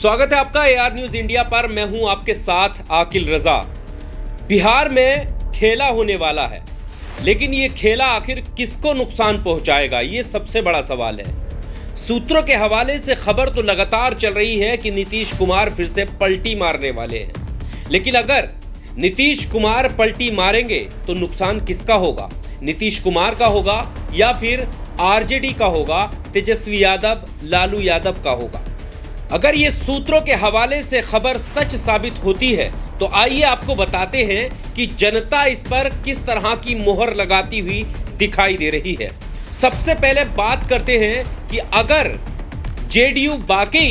स्वागत है आपका एआर न्यूज इंडिया पर। मैं हूं आपके साथ आकिल रजा। बिहार में खेला होने वाला है, लेकिन ये खेला आखिर किसको नुकसान पहुंचाएगा, ये सबसे बड़ा सवाल है। सूत्रों के हवाले से खबर तो लगातार चल रही है कि नीतीश कुमार फिर से पलटी मारने वाले हैं, लेकिन अगर नीतीश कुमार पलटी मारेंगे तो नुकसान किसका होगा? नीतीश कुमार का होगा या फिर आरजेडी का होगा, तेजस्वी यादव, लालू यादव का होगा? अगर ये सूत्रों के हवाले से खबर सच साबित होती है तो आइए आपको बताते हैं कि जनता इस पर किस तरह की मोहर लगाती हुई दिखाई दे रही है। सबसे पहले बात करते हैं कि अगर जेडीयू बाकी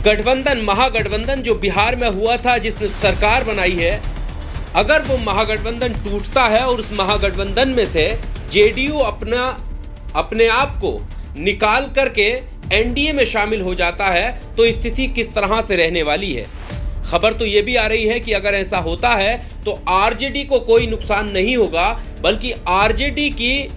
गठबंधन, महागठबंधन जो बिहार में हुआ था, जिसने सरकार बनाई है, अगर वो महागठबंधन टूटता है और उस महागठबंधन में से जेडीयू अपने आप को निकाल करके एनडीए में शामिल हो जाता है तो स्थिति किस तरह से रहने वाली है। खबर तो ये भी आ रही है कि अगर ऐसा होता है तो आरजेडी को कोई नुकसान नहीं होगा, बल्कि आरजेडी की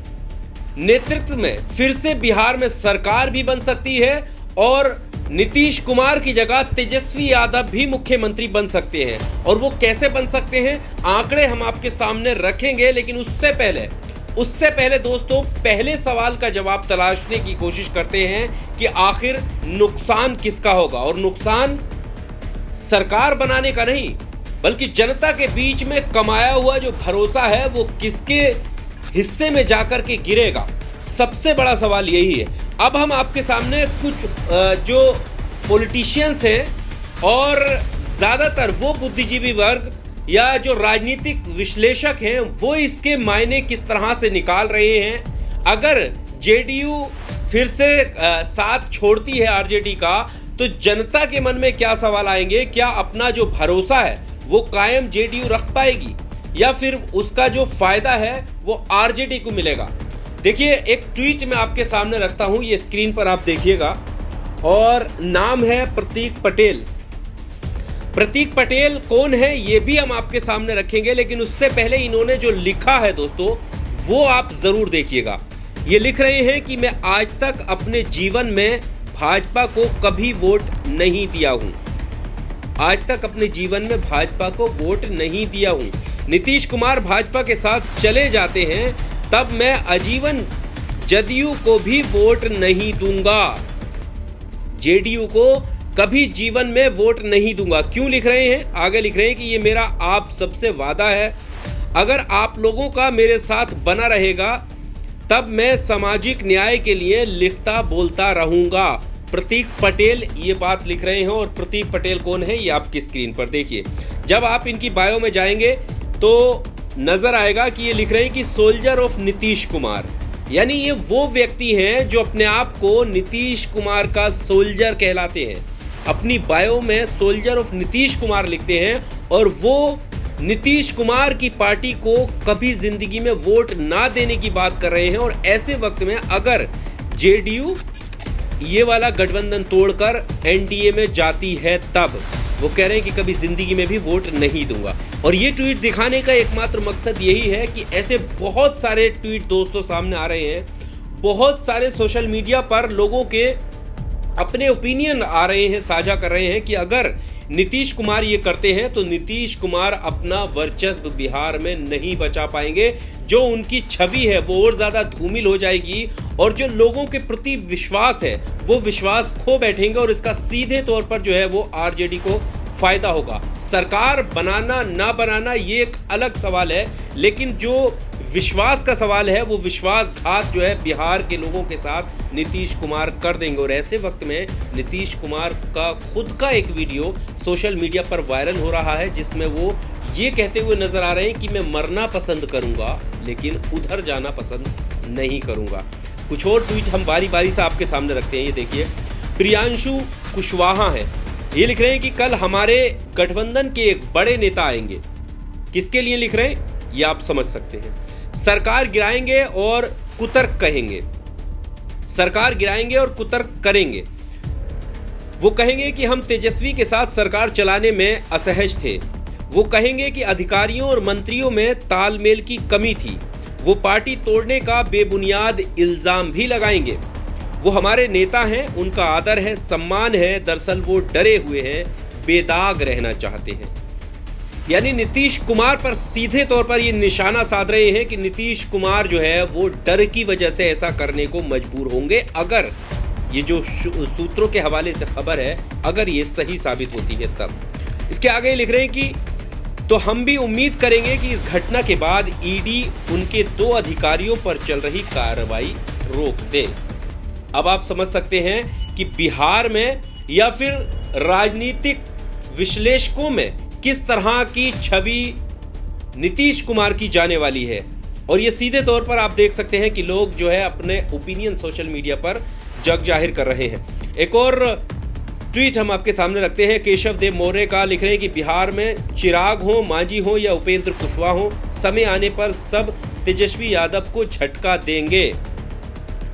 नेतृत्व में फिर से बिहार में सरकार भी बन सकती है और नीतीश कुमार की जगह तेजस्वी यादव भी मुख्यमंत्री बन सकते हैं। और वो कैसे बन सकते हैं, आंकड़े हम आपके सामने रखेंगे, लेकिन उससे पहले दोस्तों, पहले सवाल का जवाब तलाशने की कोशिश करते हैं कि आखिर नुकसान किसका होगा। और नुकसान सरकार बनाने का नहीं, बल्कि जनता के बीच में कमाया हुआ जो भरोसा है वो किसके हिस्से में जाकर के गिरेगा। सबसे बड़ा सवाल यही है। अब हम आपके सामने कुछ जो पॉलिटिशियंस हैं और ज़्यादातर वो बुद्धिजीवी वर्ग या जो राजनीतिक विश्लेषक हैं, वो इसके मायने किस तरह से निकाल रहे हैं। अगर जेडीयू फिर से साथ छोड़ती है आरजेडी का, तो जनता के मन में क्या सवाल आएंगे? क्या अपना जो भरोसा है वो कायम जेडीयू रख पाएगी, या फिर उसका जो फायदा है वो आरजेडी को मिलेगा? देखिए, एक ट्वीट मैं आपके सामने रखता हूं, ये स्क्रीन पर आप देखिएगा, और नाम है प्रतीक पटेल। प्रतीक पटेल कौन है ये भी हम आपके सामने रखेंगे, लेकिन उससे पहले इन्होंने जो लिखा है दोस्तों, वो आप जरूर देखिएगा। ये लिख रहे हैं कि मैं आज तक अपने जीवन में भाजपा को कभी वोट नहीं दिया हूं। आज तक अपने जीवन में भाजपा को वोट नहीं दिया हूं। नीतीश कुमार भाजपा के साथ चले जाते हैं तब मैं आजीवन जदयू को भी वोट नहीं दूंगा। जेडीयू को कभी जीवन में वोट नहीं दूंगा। क्यों लिख रहे हैं? आगे लिख रहे हैं कि ये मेरा आप सबसे वादा है, अगर आप लोगों का मेरे साथ बना रहेगा तब मैं सामाजिक न्याय के लिए लिखता बोलता रहूंगा। प्रतीक पटेल ये बात लिख रहे हैं। और प्रतीक पटेल कौन है ये आपकी स्क्रीन पर देखिए। जब आप इनकी बायो में जाएंगे तो नजर आएगा कि ये लिख रहे हैं कि सोल्जर ऑफ नीतीश कुमार, यानी ये वो व्यक्ति हैं जो अपने आप को नीतीश कुमार का सोल्जर कहलाते हैं। अपनी बायो में सोल्जर ऑफ नीतीश कुमार लिखते हैं और वो नीतीश कुमार की पार्टी को कभी जिंदगी में वोट ना देने की बात कर रहे हैं। और ऐसे वक्त में अगर जेडीयू ये वाला गठबंधन तोड़कर एनडीए में जाती है, तब वो कह रहे हैं कि कभी जिंदगी में भी वोट नहीं दूंगा। और ये ट्वीट दिखाने का एकमात्र मकसद यही है कि ऐसे बहुत सारे ट्वीट दोस्तों सामने आ रहे हैं, बहुत सारे सोशल मीडिया पर लोगों के अपने ओपिनियन आ रहे हैं, साझा कर रहे हैं कि अगर नीतीश कुमार ये करते हैं तो नीतीश कुमार अपना वर्चस्व बिहार में नहीं बचा पाएंगे। जो उनकी छवि है वो और ज्यादा धूमिल हो जाएगी और जो लोगों के प्रति विश्वास है वो विश्वास खो बैठेंगे और इसका सीधे तौर पर जो है वो आरजेडी को फायदा होगा। सरकार बनाना ना बनाना ये एक अलग सवाल है, लेकिन जो विश्वास का सवाल है वो विश्वासघात जो है बिहार के लोगों के साथ नीतीश कुमार कर देंगे। और ऐसे वक्त में नीतीश कुमार का खुद का एक वीडियो सोशल मीडिया पर वायरल हो रहा है, जिसमें वो ये कहते हुए नजर आ रहे हैं कि मैं मरना पसंद करूंगा लेकिन उधर जाना पसंद नहीं करूंगा। कुछ और ट्वीट हम बारी बारी से आपके सामने रखते हैं। ये देखिए, प्रियांशु कुशवाहा है, ये लिख रहे हैं कि कल हमारे गठबंधन के एक बड़े नेता आएंगे। किसके लिए लिख रहे हैं ये आप समझ सकते हैं। सरकार गिराएंगे और कुतर्क कहेंगे, सरकार गिराएंगे और कुतर्क करेंगे। वो कहेंगे कि हम तेजस्वी के साथ सरकार चलाने में असहज थे। वो कहेंगे कि अधिकारियों और मंत्रियों में तालमेल की कमी थी। वो पार्टी तोड़ने का बेबुनियाद इल्जाम भी लगाएंगे। वो हमारे नेता हैं, उनका आदर है, सम्मान है, दरअसल वो डरे हुए हैं, बेदाग रहना चाहते हैं। यानी नीतीश कुमार पर सीधे तौर पर ये निशाना साध रहे हैं कि नीतीश कुमार जो है वो डर की वजह से ऐसा करने को मजबूर होंगे, अगर ये जो सूत्रों के हवाले से खबर है अगर ये सही साबित होती है तब। इसके आगे लिख रहे हैं कि तो हम भी उम्मीद करेंगे कि इस घटना के बाद ईडी उनके 2 अधिकारियों पर चल रही कार्रवाई रोक दे। अब आप समझ सकते हैं कि बिहार में या फिर राजनीतिक विश्लेषकों में किस तरह की छवि नीतीश कुमार की जाने वाली है, और ये सीधे तौर पर आप देख सकते हैं कि लोग जो है अपने ओपिनियन सोशल मीडिया पर जग जाहिर कर रहे हैं। एक और ट्वीट हम आपके सामने रखते हैं, केशव देव मौर्य का। लिख रहे हैं कि बिहार में चिराग हो, मांझी हो या उपेंद्र कुशवाहा हो, समय आने पर सब तेजस्वी यादव को झटका देंगे।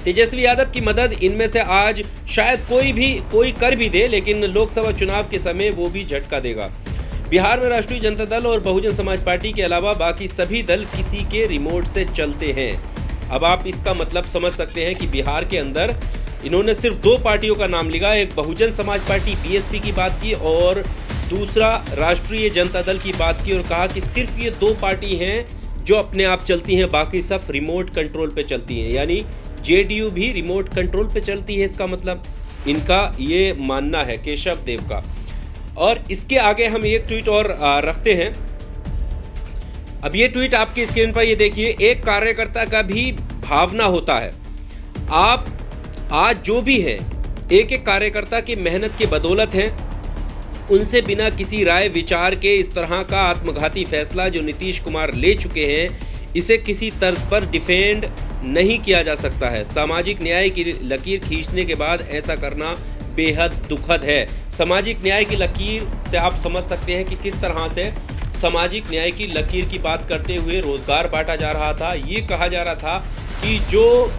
तेजस्वी यादव की मदद इनमें से आज शायद कोई कर भी दे, लेकिन लोकसभा चुनाव के समय वो भी झटका देगा। बिहार में राष्ट्रीय जनता दल और बहुजन समाज पार्टी के अलावा बाकी सभी दल किसी के रिमोट से चलते हैं। अब आप इसका मतलब समझ सकते हैं कि बिहार के अंदर इन्होंने सिर्फ 2 पार्टियों का नाम लिया, एक बहुजन समाज पार्टी बीएसपी की बात की और दूसरा राष्ट्रीय जनता दल की बात की, और कहा कि सिर्फ ये 2 पार्टी हैं जो अपने आप चलती हैं, बाकी सब रिमोट कंट्रोल पे चलती हैं। यानी जेडीयू भी रिमोट कंट्रोल पे चलती है, इसका मतलब इनका ये मानना है केशव देव का। और इसके आगे हम एक ट्वीट और रखते हैं। अब ये ट्वीट आपकी स्क्रीन पर ये देखिए, एक कार्यकर्ता का भी भावना होता है। आप आज जो भी हैं, एक एक कार्यकर्ता की मेहनत की बदौलत हैं। उनसे बिना किसी राय विचार के इस तरह का आत्मघाती फैसला जो नीतीश कुमार ले चुके हैं, इसे किसी तर्ज पर डिफेंड नहीं किया जा सकता है। सामाजिक न्याय की लकीर खींचने के बाद ऐसा करना बेहद दुखद है। सामाजिक न्याय की लकीर से आप समझ सकते हैं कि किस तरह से सामाजिक न्याय की लकीर की बात करते हुए रोजगार बांटा जा रहा था। ये कहा जा रहा था कि जो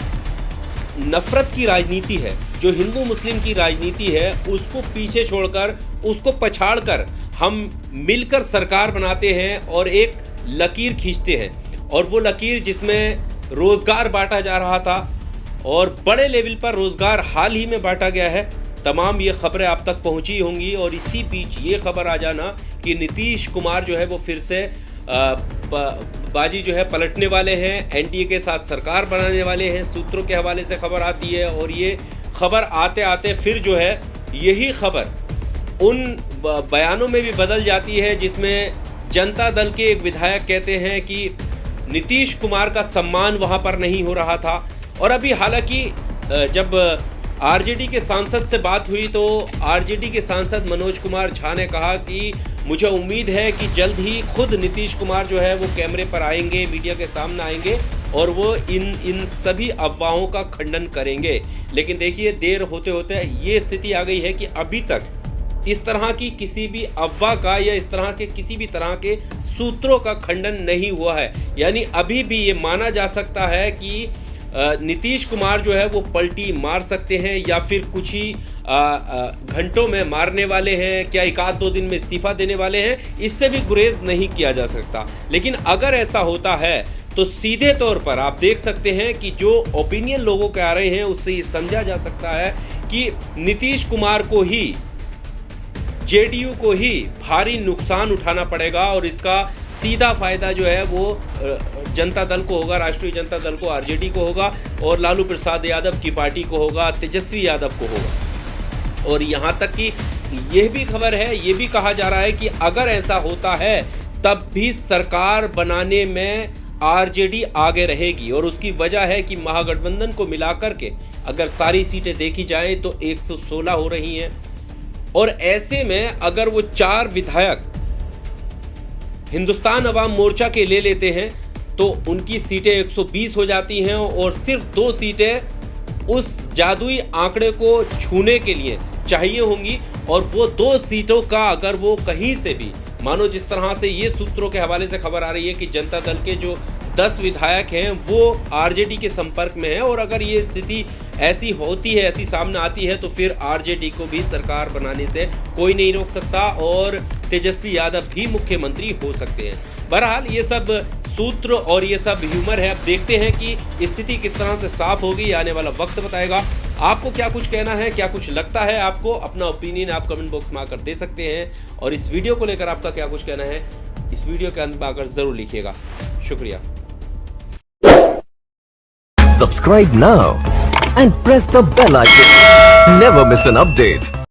नफरत की राजनीति है, जो हिंदू मुस्लिम की राजनीति है, उसको पीछे छोड़कर, उसको पछाड़कर हम मिलकर सरकार बनाते हैं और एक लकीर खींचते हैं। और वो लकीर जिसमें रोजगार बांटा जा रहा था और बड़े लेवल पर रोजगार हाल ही में बांटा गया है। तमाम ये खबरें आप तक पहुंची होंगी, और इसी बीच ये खबर आ जाना कि नीतीश कुमार जो है वो फिर से बाजी जो है पलटने वाले हैं, एनडीए के साथ सरकार बनाने वाले हैं। सूत्रों के हवाले से खबर आती है, और ये खबर आते आते फिर जो है यही खबर उन बयानों में भी बदल जाती है जिसमें जनता दल के एक विधायक कहते हैं कि नीतीश कुमार का सम्मान वहां पर नहीं हो रहा था। और अभी हालांकि जब आरजेडी के सांसद से बात हुई तो आरजेडी के सांसद मनोज कुमार झा ने कहा कि मुझे उम्मीद है कि जल्द ही खुद नीतीश कुमार जो है वो कैमरे पर आएंगे, मीडिया के सामने आएंगे और वो इन सभी अफवाहों का खंडन करेंगे। लेकिन देखिए, देर होते होते ये स्थिति आ गई है कि अभी तक इस तरह की किसी भी अफवाह का या इस तरह के किसी भी तरह के सूत्रों का खंडन नहीं हुआ है। यानी अभी भी ये माना जा सकता है कि नीतीश कुमार जो है वो पलटी मार सकते हैं या फिर कुछ ही घंटों में मारने वाले हैं, क्या 1-2 दिन में इस्तीफा देने वाले हैं, इससे भी गुरेज नहीं किया जा सकता। लेकिन अगर ऐसा होता है तो सीधे तौर पर आप देख सकते हैं कि जो ओपिनियन लोगों के आ रहे हैं उससे ये समझा जा सकता है कि नीतीश कुमार को ही, जेडीयू को ही भारी नुकसान उठाना पड़ेगा, और इसका सीधा फायदा जो है वो जनता दल को होगा, राष्ट्रीय जनता दल को, आरजेडी को होगा, और लालू प्रसाद यादव की पार्टी को होगा, तेजस्वी यादव को होगा। और यहाँ तक कि यह भी खबर है, ये भी कहा जा रहा है कि अगर ऐसा होता है तब भी सरकार बनाने में आरजेडी आगे रहेगी। और उसकी वजह है कि महागठबंधन को मिलाकर के अगर सारी सीटें देखी जाए तो 116 हो रही हैं, और ऐसे में अगर वो 4 विधायक हिंदुस्तान अवाम मोर्चा के ले लेते हैं तो उनकी सीटें 120 हो जाती हैं, और सिर्फ 2 सीटें उस जादुई आंकड़े को छूने के लिए चाहिए होंगी। और वो 2 सीटों का अगर वो कहीं से भी, मानो जिस तरह से ये सूत्रों के हवाले से खबर आ रही है कि जनता दल के जो 10 विधायक हैं वो आरजेडी के संपर्क में हैं, और अगर ये स्थिति ऐसी होती है, ऐसी सामने आती है, तो फिर आरजेडी को भी सरकार बनाने से कोई नहीं रोक सकता और तेजस्वी यादव भी मुख्यमंत्री हो सकते हैं। बहरहाल ये सब सूत्र और ये सब ह्यूमर है। अब देखते हैं कि स्थिति किस तरह से साफ होगी, आने वाला वक्त बताएगा। आपको क्या कुछ कहना है, क्या कुछ लगता है आपको, अपना ओपिनियन आप कमेंट बॉक्स में आकर दे सकते हैं। और इस वीडियो को लेकर आपका क्या कुछ कहना है, इस वीडियो के अंत में आकर जरूर लिखिएगा। शुक्रिया। Subscribe now and press the bell icon. Never miss an update.